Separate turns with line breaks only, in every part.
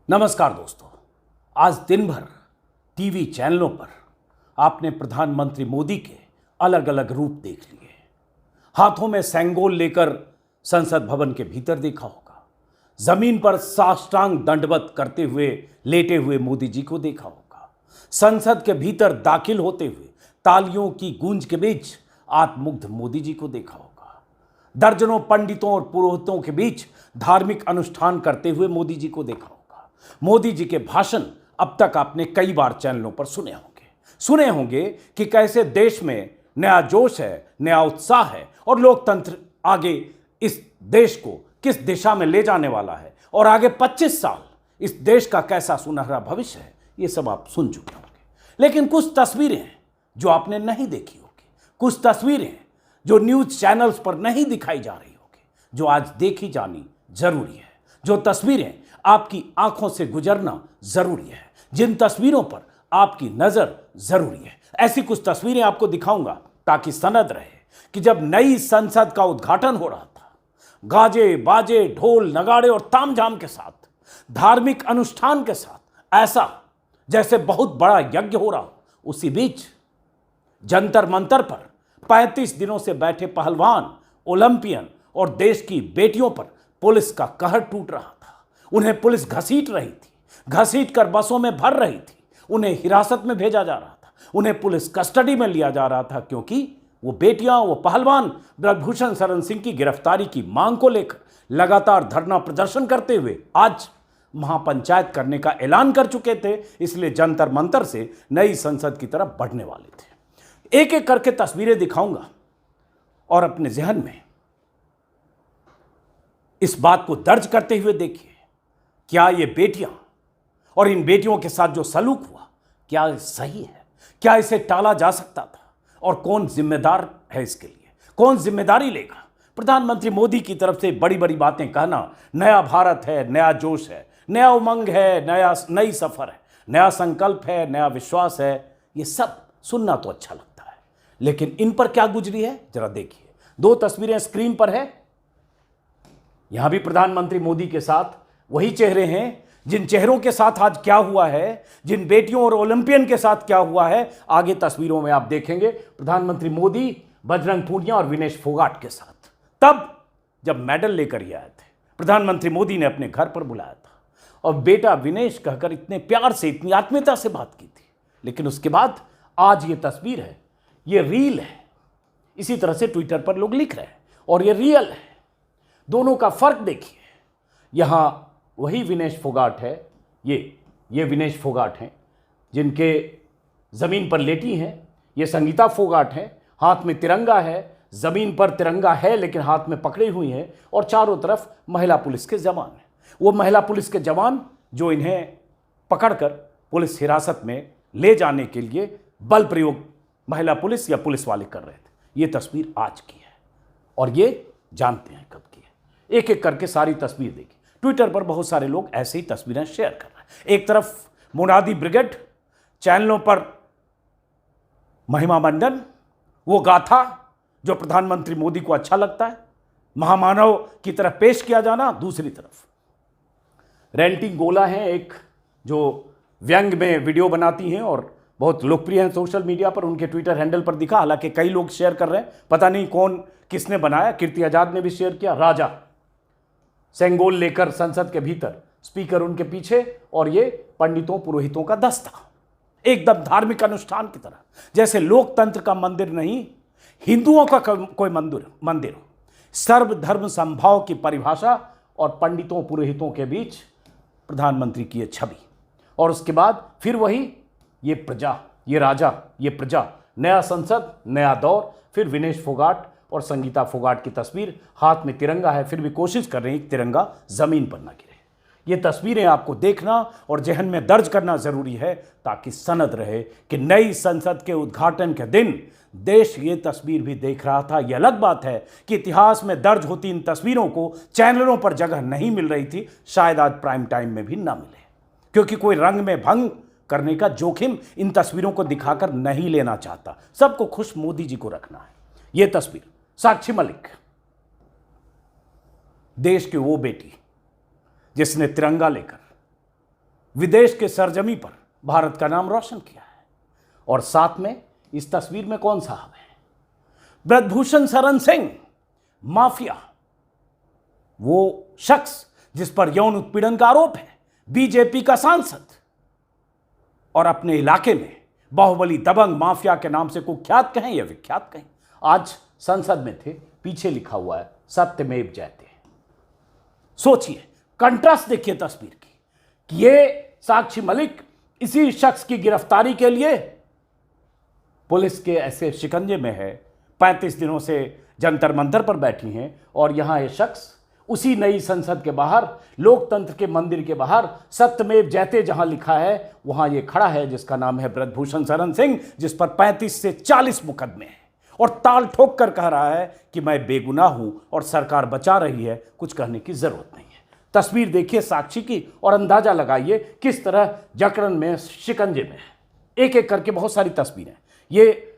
नमस्कार दोस्तों। आज दिन भर टीवी चैनलों पर आपने प्रधानमंत्री मोदी के अलग अलग रूप देख लिए। हाथों में सेंगोल लेकर संसद भवन के भीतर देखा होगा। जमीन पर साष्टांग दंडवत करते हुए लेटे हुए मोदी जी को देखा होगा। संसद के भीतर दाखिल होते हुए तालियों की गूंज के बीच आत्ममुग्ध मोदी जी को देखा होगा। दर्जनों पंडितों और पुरोहितों के बीच धार्मिक अनुष्ठान करते हुए मोदी जी को देखा होगा। मोदी जी के भाषण अब तक आपने कई बार चैनलों पर सुने होंगे कि कैसे देश में नया जोश है, नया उत्साह है और लोकतंत्र आगे इस देश को किस दिशा में ले जाने वाला है और आगे 25 साल इस देश का कैसा सुनहरा भविष्य है, ये सब आप सुन चुके होंगे। लेकिन कुछ तस्वीरें हैं जो आपने नहीं देखी होगी, कुछ तस्वीरें हैं जो न्यूज चैनल्स पर नहीं दिखाई जा रही होगी, जो आज देखी जानी जरूरी है। जो तस्वीरें आपकी आंखों से गुजरना जरूरी है, जिन तस्वीरों पर आपकी नजर जरूरी है, ऐसी कुछ तस्वीरें आपको दिखाऊंगा ताकि सनद रहे कि जब नई संसद का उद्घाटन हो रहा था, गाजे बाजे ढोल नगाड़े और तामझाम के साथ, धार्मिक अनुष्ठान के साथ, ऐसा जैसे बहुत बड़ा यज्ञ हो रहा हो, उसी बीच जंतर मंतर पर 35 दिनों से बैठे पहलवान, ओलंपियन और देश की बेटियों पर पुलिस का कहर टूट रहा था। उन्हें पुलिस घसीट रही थी, घसीट कर बसों में भर रही थी, उन्हें हिरासत में भेजा जा रहा था, उन्हें पुलिस कस्टडी में लिया जा रहा था, क्योंकि वो बेटियां, वो पहलवान ब्रजभूषण शरण सिंह की गिरफ्तारी की मांग को लेकर लगातार धरना प्रदर्शन करते हुए आज महापंचायत करने का ऐलान कर चुके थे। इसलिए जंतर मंतर से नई संसद की तरफ बढ़ने वाले थे। एक एक करके तस्वीरें दिखाऊंगा और अपने जहन में इस बात को दर्ज करते हुए देखिए, क्या ये बेटियां और इन बेटियों के साथ जो सलूक हुआ, क्या सही है? क्या इसे टाला जा सकता था? और कौन जिम्मेदार है इसके लिए? कौन जिम्मेदारी लेगा? प्रधानमंत्री मोदी की तरफ से बड़ी बड़ी बातें कहना, नया भारत है, नया जोश है, नया उमंग है, नई सफर है, नया संकल्प है, नया विश्वास है, ये सब सुनना तो अच्छा लगता है, लेकिन इन पर क्या गुजरी है जरा देखिए। दो तस्वीरें स्क्रीन पर है। यहां भी प्रधानमंत्री मोदी के साथ वही चेहरे हैं जिन चेहरों के साथ आज क्या हुआ है, जिन बेटियों और ओलंपियन के साथ क्या हुआ है, आगे तस्वीरों में आप देखेंगे। प्रधानमंत्री मोदी बजरंग पूनिया और विनेश फोगाट के साथ, तब जब मेडल लेकर ये आए थे, प्रधानमंत्री मोदी ने अपने घर पर बुलाया था और बेटा विनेश कहकर इतने प्यार से, इतनी आत्मीयता से बात की थी। लेकिन उसके बाद आज ये तस्वीर है, ये रील है, इसी तरह से ट्विटर पर लोग लिख रहे हैं, और ये रियल है। दोनों का फर्क देखिए। यहां वही विनेश फोगाट है, ये विनेश फोगाट हैं जिनके जमीन पर लेटी हैं। ये संगीता फोगाट हैं, हाथ में तिरंगा है, जमीन पर तिरंगा है लेकिन हाथ में पकड़ी हुई हैं, और चारों तरफ महिला पुलिस के जवान हैं। वो महिला पुलिस के जवान जो इन्हें पकड़कर पुलिस हिरासत में ले जाने के लिए बल प्रयोग महिला पुलिस या पुलिस वाले कर रहे थे। ये तस्वीर आज की है और ये जानते हैं कब की है। एक एक करके सारी तस्वीर देखिए। ट्विटर पर बहुत सारे लोग ऐसे ही तस्वीरें शेयर कर रहे हैं। एक तरफ मुनादी ब्रिगेड, चैनलों पर महिमा मंडन, वो गाथा जो प्रधानमंत्री मोदी को अच्छा लगता है, महामानव की तरफ पेश किया जाना। दूसरी तरफ रेंटिंग गोला है, एक जो व्यंग में वीडियो बनाती हैं और बहुत लोकप्रिय हैं सोशल मीडिया पर, उनके ट्विटर हैंडल पर दिखा, हालांकि कई लोग शेयर कर रहे हैं, पता नहीं कौन किसने बनाया। कीर्ति आजाद ने भी शेयर किया। राजा सेंगोल लेकर संसद के भीतर, स्पीकर उनके पीछे, और ये पंडितों पुरोहितों का दस्ता, एकदम धार्मिक अनुष्ठान की तरह, जैसे लोकतंत्र का मंदिर नहीं, हिंदुओं का कोई मंदिर हो। सर्वधर्म संभाव की परिभाषा और पंडितों पुरोहितों के बीच प्रधानमंत्री की ये छवि, और उसके बाद फिर वही ये प्रजा, ये राजा, ये प्रजा, नया संसद, नया दौर, फिर विनेश फोगाट और संगीता फोगाट की तस्वीर। हाथ में तिरंगा है, फिर भी कोशिश कर रहे हैं तिरंगा जमीन पर ना गिरे। ये तस्वीरें आपको देखना और जहन में दर्ज करना जरूरी है ताकि सनद रहे कि नई संसद के उद्घाटन के दिन देश ये तस्वीर भी देख रहा था। यह अलग बात है कि इतिहास में दर्ज होती इन तस्वीरों को चैनलों पर जगह नहीं मिल रही थी, शायद आज प्राइम टाइम में भी ना मिले, क्योंकि कोई रंग में भंग करने का जोखिम इन तस्वीरों को दिखाकर नहीं लेना चाहता। सबको खुश मोदी जी को रखना है। यह तस्वीर साक्षी मलिक, देश की वो बेटी जिसने तिरंगा लेकर विदेश के सरजमी पर भारत का नाम रोशन किया है। और साथ में इस तस्वीर में कौन साहब है? ब्रजभूषण शरण सिंह, माफिया, वो शख्स जिस पर यौन उत्पीड़न का आरोप है, बीजेपी का सांसद, और अपने इलाके में बाहुबली दबंग माफिया के नाम से कुख्यात कहें या विख्यात कहें, आज संसद में थे, पीछे लिखा हुआ है सत्यमेव जयते। सोचिए, कंट्रास्ट देखिए तस्वीर की कि ये साक्षी मलिक इसी शख्स की गिरफ्तारी के लिए पुलिस के ऐसे शिकंजे में है, 35 दिनों से जंतर मंतर पर बैठी हैं, और यहां ये शख्स उसी नई संसद के बाहर, लोकतंत्र के मंदिर के बाहर, सत्यमेव जयते जहां लिखा है वहां ये खड़ा है, जिसका नाम है ब्रजभूषण शरण सिंह, जिस पर 35 से 40 मुकदमे हैं, और ताल ठोक कर कह रहा है कि मैं बेगुनाह हूं और सरकार बचा रही है, कुछ कहने की जरूरत नहीं है। तस्वीर देखिए साक्षी की और अंदाजा लगाइए किस तरह जकड़न में, शिकंजे में है। एक एक करके बहुत सारी तस्वीरें। ये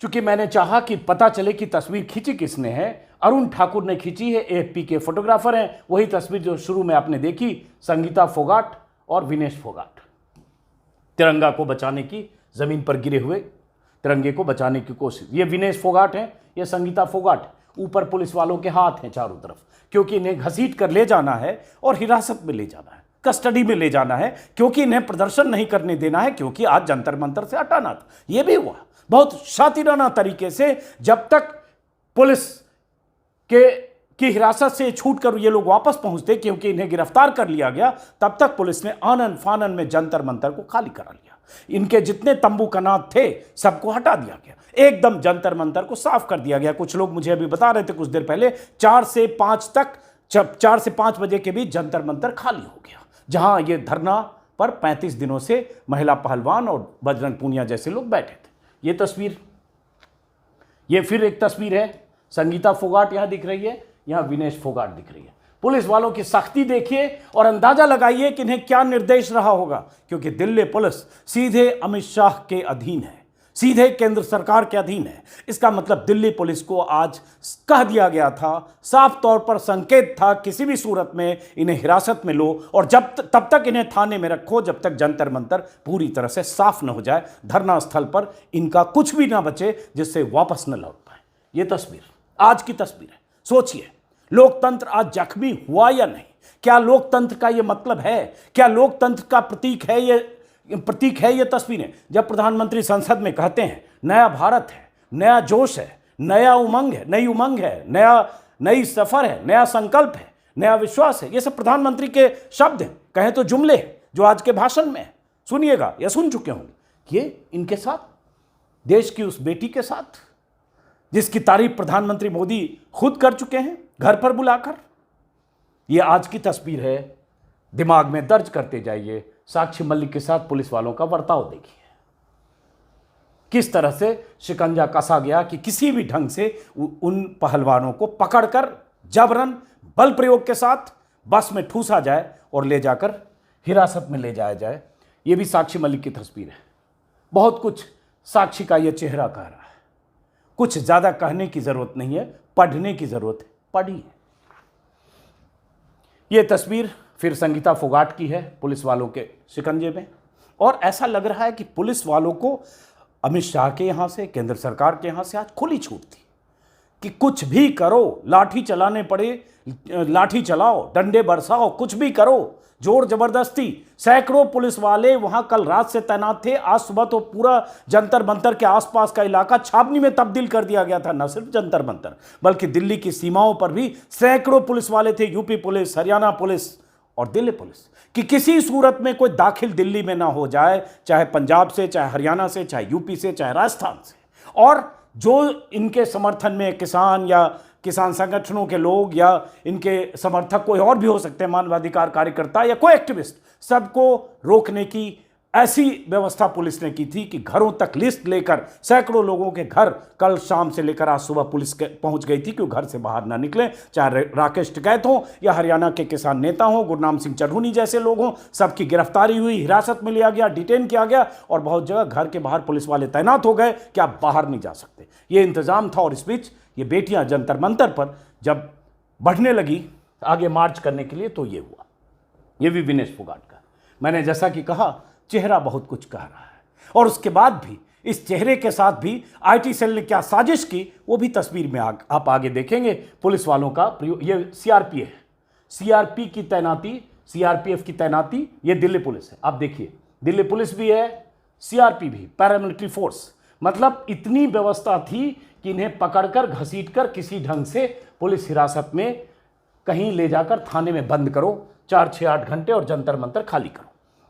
चूंकि मैंने चाहा कि पता चले कि तस्वीर खींची किसने है, अरुण ठाकुर ने खींची है, एएफपी के फोटोग्राफर हैं। वही तस्वीर जो शुरू में आपने देखी, संगीता फोगाट और विनेश फोगाट, तिरंगा को बचाने की, जमीन पर गिरे हुए तिरंगे को बचाने की कोशिश। ये विनेश फोगाट हैं, ये संगीता फोगाट। ऊपर पुलिस वालों के हाथ हैं चारों तरफ, क्योंकि इन्हें घसीट कर ले जाना है और हिरासत में ले जाना है, कस्टडी में ले जाना है, क्योंकि इन्हें प्रदर्शन नहीं करने देना है, क्योंकि आज जंतर मंतर से हटाना था। यह भी हुआ बहुत शातिराना तरीके से। जब तक पुलिस की हिरासत से छूट कर ये लोग वापस पहुंचते, क्योंकि इन्हें गिरफ्तार कर लिया गया, तब तक पुलिस ने आनन फानन में जंतर मंतर को खाली करा लिया। इनके जितने तंबू कनात थे सबको हटा दिया गया, एकदम जंतर मंतर को साफ कर दिया गया। कुछ लोग मुझे अभी बता रहे थे कुछ देर पहले, 4 से 5 बजे के बीच जंतर मंतर खाली हो गया, जहां ये धरना पर 35 दिनों से महिला पहलवान और बजरंग पूनिया जैसे लोग बैठे थे। ये तस्वीर, ये फिर एक तस्वीर है, संगीता फोगाट यहां दिख रही है, यहां विनेश फोगाट दिख रही है। पुलिस वालों की सख्ती देखिए और अंदाजा लगाइए कि इन्हें क्या निर्देश रहा होगा, क्योंकि दिल्ली पुलिस सीधे अमित शाह के अधीन है, सीधे केंद्र सरकार के अधीन है। इसका मतलब दिल्ली पुलिस को आज कह दिया गया था, साफ तौर पर संकेत था, किसी भी सूरत में इन्हें हिरासत में लो और तब तक इन्हें थाने में रखो जब तक जंतर मंतर पूरी तरह से साफ न हो जाए, धरना स्थल पर इनका कुछ भी ना बचे जिससे वापस न लौट पाए। ये तस्वीर आज की तस्वीर है। सोचिए, लोकतंत्र आज जख्मी हुआ या नहीं? क्या लोकतंत्र का यह मतलब है? क्या लोकतंत्र का प्रतीक है ये तस्वीरें? जब प्रधानमंत्री संसद में कहते हैं नया भारत है, नया जोश है, नया उमंग है, नई उमंग है, नई सफर है, नया संकल्प है, नया विश्वास है, ये सब प्रधानमंत्री के शब्द हैं, कहें तो जुमले हैं जो आज के भाषण में है। सुनिएगा या सुन चुके होंगे। ये इनके साथ, देश की उस बेटी के साथ जिसकी तारीफ प्रधानमंत्री मोदी खुद कर चुके हैं घर पर बुलाकर। ये आज की तस्वीर है, दिमाग में दर्ज करते जाइए। साक्षी मलिक के साथ पुलिस वालों का बर्ताव देखिए, किस तरह से शिकंजा कसा गया कि किसी भी ढंग से उन पहलवानों को पकड़कर जबरन बल प्रयोग के साथ बस में ठूसा जाए और ले जाकर हिरासत में ले जाया जाए। ये भी साक्षी मलिक की तस्वीर है। बहुत कुछ साक्षी का यह चेहरा कह रहा है। कुछ ज्यादा कहने की जरूरत नहीं है, पढ़ने की जरूरत है, पढ़िए। यह तस्वीर फिर संगीता फोगाट की है, पुलिस वालों के शिकंजे में। और ऐसा लग रहा है कि पुलिस वालों को अमित शाह के यहां से, केंद्र सरकार के यहां से आज खुली छूट थी कि कुछ भी करो, लाठी चलाने पड़े लाठी चलाओ, डंडे बरसाओ, कुछ भी करो, जोर जबरदस्ती। सैकड़ों पुलिस वाले वहां कल रात से तैनात थे। आज सुबह तो पूरा जंतर मंतर के आसपास का इलाका छावनी में तब्दील कर दिया गया था। न सिर्फ जंतर मंतर बल्कि दिल्ली की सीमाओं पर भी सैकड़ों पुलिस वाले थे, यूपी पुलिस, हरियाणा पुलिस और दिल्ली पुलिस, कि किसी सूरत में कोई दाखिल दिल्ली में ना हो जाए, चाहे पंजाब से, चाहे हरियाणा से, चाहे यूपी से, चाहे राजस्थान से। और जो इनके समर्थन में किसान या किसान संगठनों के लोग या इनके समर्थक कोई और भी हो सकते हैं, मानवाधिकार कार्यकर्ता या कोई एक्टिविस्ट, सबको रोकने की ऐसी व्यवस्था पुलिस ने की थी कि घरों तक लिस्ट लेकर सैकड़ों लोगों के घर कल शाम से लेकर आज सुबह पुलिस पहुंच गई थी कि वो घर से बाहर ना निकले, चाहे राकेश टिकैत हो या हरियाणा के किसान नेता हो, गुरनाम सिंह चढ़ूनी जैसे लोग हों। सबकी गिरफ्तारी हुई, हिरासत में लिया गया, डिटेन किया गया और बहुत जगह घर के बाहर पुलिस वाले तैनात हो गए कि आप बाहर नहीं जा सकते। ये इंतजाम था। और इस बीच ये बेटियां जंतर मंतर पर जब बढ़ने लगी आगे मार्च करने के लिए, तो ये हुआ। ये भी विनेश फोगाट का। मैंने जैसा कि कहा, चेहरा बहुत कुछ कह रहा है। और उसके बाद भी इस चेहरे के साथ भी आईटी सेल ने क्या साजिश की, वो भी तस्वीर में आप आगे देखेंगे। पुलिस वालों का प्रयोग, ये सीआरपी है, सीआरपी की तैनाती, सीआरपीएफ की तैनाती, ये दिल्ली पुलिस है। आप देखिए, दिल्ली पुलिस भी है, सीआरपी भी, पैरामिलिट्री फोर्स। मतलब इतनी व्यवस्था थी कि इन्हें पकड़कर घसीटकर किसी ढंग से पुलिस हिरासत में कहीं ले जाकर थाने में बंद करो, 4, 6, 8 घंटे, और जंतर मंतर खाली करो।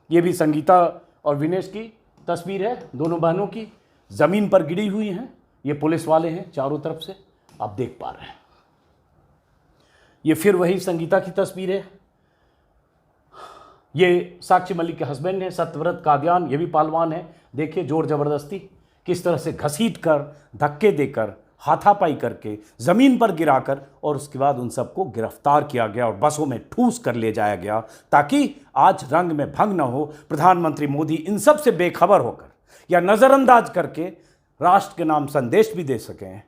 ये भी संगीता और विनेश की तस्वीर है, दोनों बहनों की, जमीन पर गिरी हुई हैं। ये पुलिस वाले हैं चारों तरफ से, आप देख पा रहे हैं। ये फिर वही संगीता की तस्वीर है। ये साक्षी मलिक के हस्बैंड हैं, सत्यव्रत कादियान, ये भी पहलवान है। देखिए जोर जबरदस्ती किस तरह से घसीट कर, धक्के देकर, हाथापाई करके, जमीन पर गिराकर, और उसके बाद उन सबको गिरफ्तार किया गया और बसों में ठूस कर ले जाया गया, ताकि आज रंग में भंग न हो। प्रधानमंत्री मोदी इन सब से बेखबर होकर या नज़रअंदाज करके राष्ट्र के नाम संदेश भी दे सकें,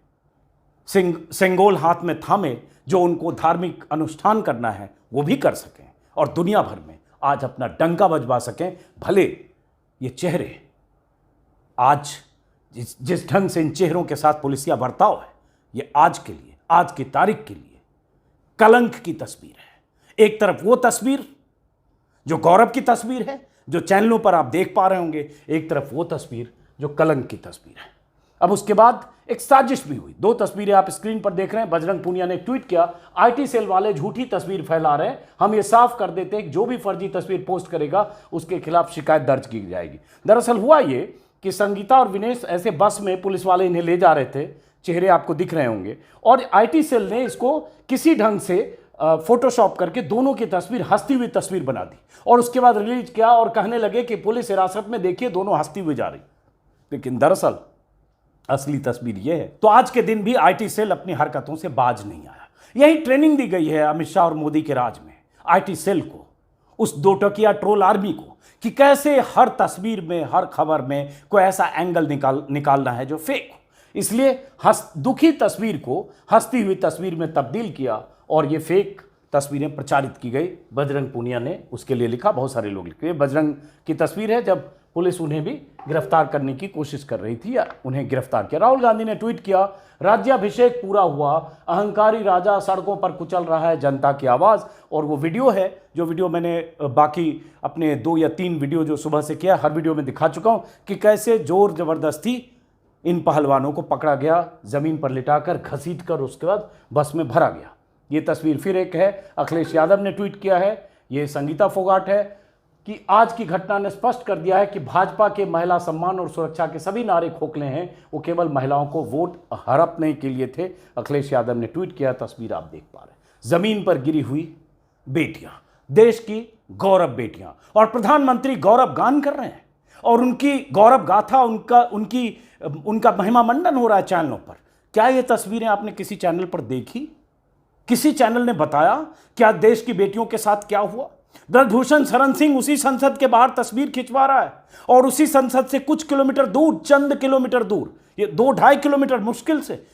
सेंगोल हाथ में थामे जो उनको धार्मिक अनुष्ठान करना है वो भी कर सकें, और दुनिया भर में आज अपना डंका बजवा सकें। भले ये चेहरे आज जिस ढंग से इन चेहरों के साथ पुलिसिया बर्ताव है, ये आज के लिए, आज की तारीख के लिए कलंक की तस्वीर है। एक तरफ वो तस्वीर जो गौरव की तस्वीर है, जो चैनलों पर आप देख पा रहे होंगे, एक तरफ वो तस्वीर जो कलंक की तस्वीर है। अब उसके बाद एक साजिश भी हुई। 2 तस्वीरें आप स्क्रीन पर देख रहे हैं। बजरंग पूनिया ने एक ट्वीट किया, आईटी सेल वाले झूठी तस्वीर फैला रहे हैं, हम ये साफ कर देते हैं कि जो भी फर्जी तस्वीर पोस्ट करेगा उसके खिलाफ शिकायत दर्ज की जाएगी। दरअसल हुआ ये कि संगीता और विनेश ऐसे बस में, पुलिस वाले इन्हें ले जा रहे थे, चेहरे आपको दिख रहे होंगे, और आईटी सेल ने इसको किसी ढंग से फोटोशॉप करके दोनों की तस्वीर, हंसती हुई तस्वीर बना दी, और उसके बाद रिलीज किया और कहने लगे कि पुलिस हिरासत में देखिए दोनों हंसती हुई जा रही। लेकिन दरअसल असली तस्वीर यह है। तो आज के दिन भी आईटी सेल अपनी हरकतों से बाज नहीं आया। यही ट्रेनिंग दी गई है अमित शाह और मोदी के राज में आईटी सेल को, उस 2 टकिया ट्रोल आर्मी को, कि कैसे हर तस्वीर में, हर खबर में कोई ऐसा एंगल निकालना है जो फेक हो। इसलिए दुखी तस्वीर को हंसती हुई तस्वीर में तब्दील किया और ये फेक तस्वीरें प्रचारित की गई। बजरंग पूनिया ने उसके लिए लिखा, बहुत सारे लोग लिखे। बजरंग की तस्वीर है जब पुलिस उन्हें भी गिरफ्तार करने की कोशिश कर रही थी या उन्हें गिरफ्तार किया। राहुल गांधी ने ट्वीट किया, राज्याभिषेक पूरा हुआ, अहंकारी राजा सड़कों पर कुचल रहा है जनता की आवाज़। और वो वीडियो है, जो वीडियो मैंने बाकी अपने 2 या 3 वीडियो जो सुबह से किया, हर वीडियो में दिखा चुका हूँ कि कैसे जोर जबरदस्ती इन पहलवानों को पकड़ा गया, ज़मीन पर लिटाकर, घसीट कर उसके बाद बस में भरा गया। ये तस्वीर फिर एक है, अखिलेश यादव ने ट्वीट किया है, ये संगीता फोगाट है, कि आज की घटना ने स्पष्ट कर दिया है कि भाजपा के महिला सम्मान और सुरक्षा के सभी नारे खोखले हैं, वो केवल महिलाओं को वोट हड़पने के लिए थे। अखिलेश यादव ने ट्वीट किया, तस्वीर आप देख पा रहे हैं। जमीन पर गिरी हुई बेटियां, देश की गौरव बेटियां, और प्रधानमंत्री गौरव गान कर रहे हैं और उनकी गौरव गाथा, उनका महिमा मंडन हो रहा है चैनलों पर। क्या ये तस्वीरें आपने किसी चैनल पर देखी? किसी चैनल ने बताया क्या देश की बेटियों के साथ क्या हुआ? ब्रजभूषण शरण सिंह उसी संसद के बाहर तस्वीर खिंचवा रहा है, और उसी संसद से कुछ किलोमीटर दूर, चंद किलोमीटर दूर, ये 2-2.5 किलोमीटर, मुश्किल से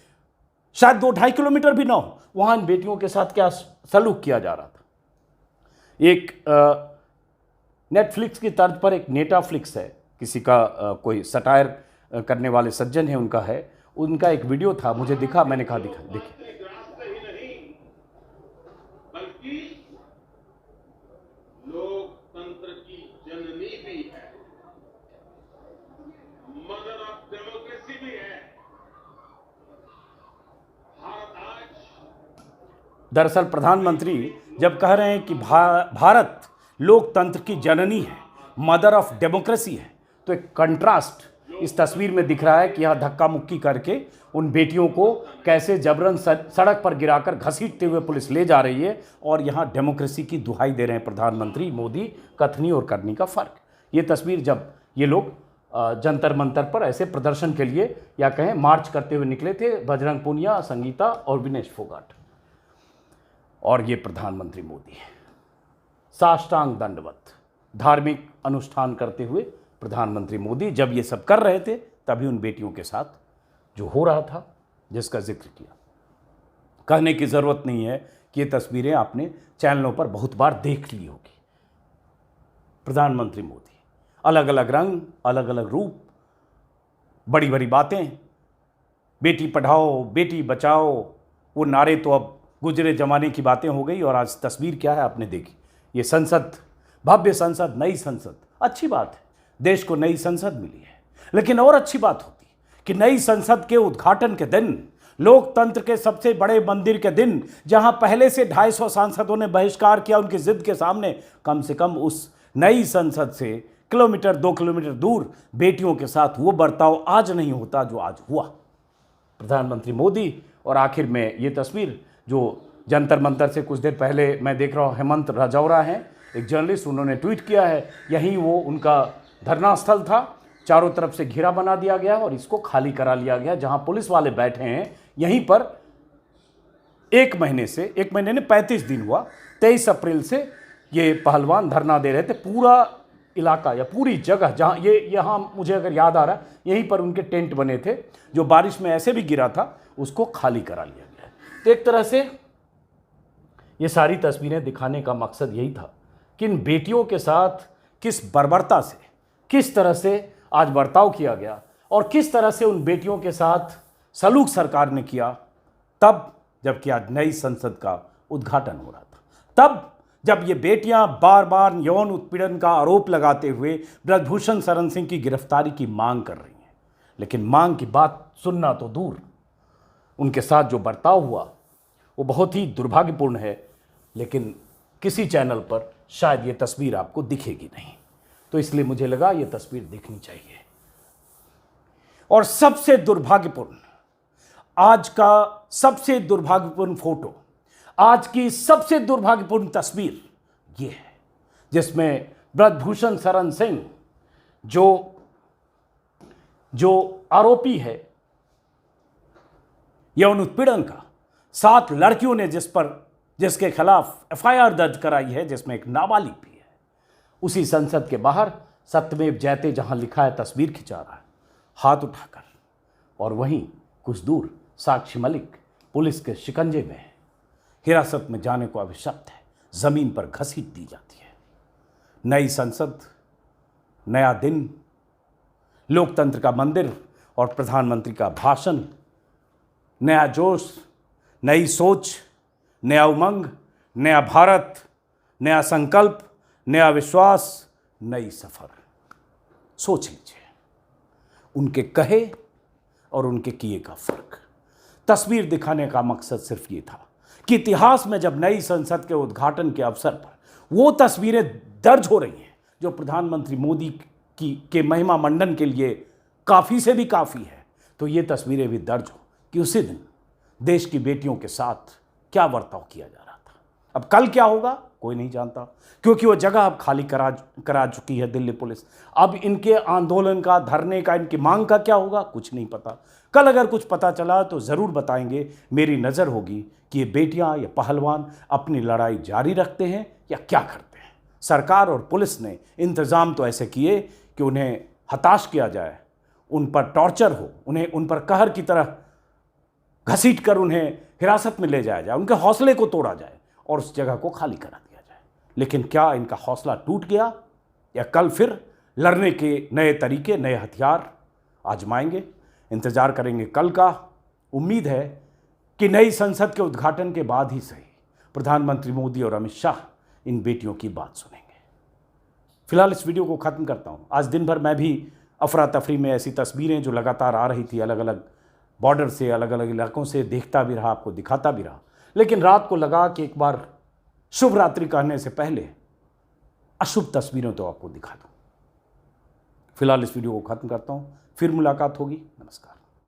शायद 2-2.5 किलोमीटर भी ना हो, वहां इन बेटियों के साथ क्या सलूक किया जा रहा था। एक नेटफ्लिक्स की तर्ज पर एक नेटाफ्लिक्स है, किसी का कोई सटायर करने वाले सज्जन है, उनका एक वीडियो था, मुझे दिखा, मैंने कहा देखिए।
लोकतंत्र की जननी भी है, मदर ऑफ डेमोक्रेसी भी है। भारत आज,
दरअसल प्रधानमंत्री जब कह रहे हैं कि भारत लोकतंत्र की जननी है, मदर ऑफ डेमोक्रेसी है, तो एक कंट्रास्ट इस तस्वीर में दिख रहा है कि यहाँ धक्का मुक्की करके उन बेटियों को कैसे जबरन सड़क पर गिराकर घसीटते हुए पुलिस ले जा रही है, और यहाँ डेमोक्रेसी की दुहाई दे रहे हैं प्रधानमंत्री मोदी। कथनी और करनी का फर्क। ये तस्वीर जब ये लोग जंतर मंतर पर ऐसे प्रदर्शन के लिए या कहें मार्च करते हुए निकले थे, बजरंग पूनिया, संगीता और विनेश फोगाट, और ये प्रधानमंत्री मोदी साष्टांग दंडवत धार्मिक अनुष्ठान करते हुए प्रधानमंत्री मोदी जब ये सब कर रहे थे, तभी उन बेटियों के साथ जो हो रहा था, जिसका जिक्र किया। कहने की ज़रूरत नहीं है कि ये तस्वीरें आपने चैनलों पर बहुत बार देख ली होगी। प्रधानमंत्री मोदी, अलग अलग रंग, अलग अलग रूप, बड़ी बड़ी बातें, बेटी पढ़ाओ बेटी बचाओ, वो नारे तो अब गुजरे जमाने की बातें हो गई। और आज तस्वीर क्या है आपने देखी, ये संसद, भव्य संसद, नई संसद, अच्छी बात है, देश को नई संसद मिली है। लेकिन और अच्छी बात होती कि नई संसद के उद्घाटन के दिन, लोकतंत्र के सबसे बड़े मंदिर के दिन, जहां पहले से 250 सांसदों ने बहिष्कार किया उनकी जिद के सामने, कम से कम उस नई संसद से किलोमीटर 2 किलोमीटर दूर बेटियों के साथ वो बर्ताव आज नहीं होता जो आज हुआ। प्रधानमंत्री मोदी, और आखिर में ये तस्वीर जो जंतर मंतर से कुछ देर पहले मैं देख रहा हूँ, हेमंत राजौरा हैं, एक जर्नलिस्ट, उन्होंने ट्वीट किया है, यहीं वो उनका धरना स्थल था, चारों तरफ से घेरा बना दिया गया और इसको खाली करा लिया गया। जहां पुलिस वाले बैठे हैं यहीं पर 1 महीने ने 35 दिन हुआ, 23 अप्रैल से ये पहलवान धरना दे रहे थे। पूरा इलाका या पूरी जगह जहां ये, यहाँ मुझे अगर याद आ रहा, यहीं पर उनके टेंट बने थे, जो बारिश में ऐसे भी गिरा था, उसको खाली करा लिया गया। तो एक तरह से ये सारी तस्वीरें दिखाने का मकसद यही था कि इन बेटियों के साथ किस बर्बरता से, किस तरह से आज बर्ताव किया गया और किस तरह से उन बेटियों के साथ सलूक सरकार ने किया, तब जबकि आज नई संसद का उद्घाटन हो रहा था, तब जब ये बेटियां बार बार यौन उत्पीड़न का आरोप लगाते हुए ब्रजभूषण शरण सिंह की गिरफ्तारी की मांग कर रही हैं। लेकिन मांग की बात सुनना तो दूर, उनके साथ जो बर्ताव हुआ वो बहुत ही दुर्भाग्यपूर्ण है। लेकिन किसी चैनल पर शायद ये तस्वीर आपको दिखेगी नहीं, तो इसलिए मुझे लगा ये तस्वीर देखनी चाहिए। और सबसे दुर्भाग्यपूर्ण, आज का सबसे दुर्भाग्यपूर्ण फोटो, आज की सबसे दुर्भाग्यपूर्ण तस्वीर ये है, जिसमें ब्रजभूषण शरण सिंह जो आरोपी है यौन उत्पीड़न का, 7 लड़कियों ने जिसके खिलाफ एफआईआर दर्ज कराई है, जिसमें एक नाबालिग भी है, उसी संसद के बाहर सत्यमेव जयते जहां लिखा है, तस्वीर खिंचा रहा है हाथ उठाकर, और वहीं कुछ दूर साक्षी मलिक पुलिस के शिकंजे में है, हिरासत में जाने को अभिशप्त है, जमीन पर घसीट दी जाती है। नई संसद, नया दिन, लोकतंत्र का मंदिर और प्रधानमंत्री का भाषण, नया जोश, नई सोच, नया उमंग, नया भारत, नया संकल्प, नया विश्वास, नई सफर। सोच लीजिए उनके कहे और उनके किए का फर्क। तस्वीर दिखाने का मकसद सिर्फ ये था कि इतिहास में जब नई संसद के उद्घाटन के अवसर पर वो तस्वीरें दर्ज हो रही हैं जो प्रधानमंत्री मोदी के महिमा मंडन के लिए काफ़ी से भी काफ़ी है, तो ये तस्वीरें भी दर्ज हो कि उसी दिन देश की बेटियों के साथ क्या बर्ताव किया जा रहा था। अब कल क्या होगा कोई नहीं जानता, क्योंकि वो जगह अब खाली करा चुकी है दिल्ली पुलिस। अब इनके आंदोलन का, धरने का, इनकी मांग का क्या होगा कुछ नहीं पता। कल अगर कुछ पता चला तो ज़रूर बताएंगे। मेरी नज़र होगी कि ये बेटियां या पहलवान अपनी लड़ाई जारी रखते हैं या क्या करते हैं। सरकार और पुलिस ने इंतज़ाम तो ऐसे किए कि उन्हें हताश किया जाए, उन पर टॉर्चर हो, उन पर कहर की तरह घसीट कर उन्हें हिरासत में ले जाया जाए, उनके हौसले को तोड़ा जाए और उस जगह को खाली करा दिया जाए। लेकिन क्या इनका हौसला टूट गया या कल फिर लड़ने के नए तरीके, नए हथियार आजमाएंगे? इंतज़ार करेंगे कल का। उम्मीद है कि नई संसद के उद्घाटन के बाद ही सही प्रधानमंत्री मोदी और अमित शाह इन बेटियों की बात सुनेंगे। फिलहाल इस वीडियो को ख़त्म करता हूँ। आज दिन भर मैं भी अफरा तफरी में ऐसी तस्वीरें जो लगातार आ रही थी, अलग अलग बॉर्डर से, अलग अलग इलाकों से, देखता भी रहा, आपको दिखाता भी रहा। लेकिन रात को लगा कि एक बार शुभ रात्रि कहने से पहले अशुभ तस्वीरें तो आपको दिखा दूं। फिलहाल इस वीडियो को खत्म करता हूं, फिर मुलाकात होगी। नमस्कार।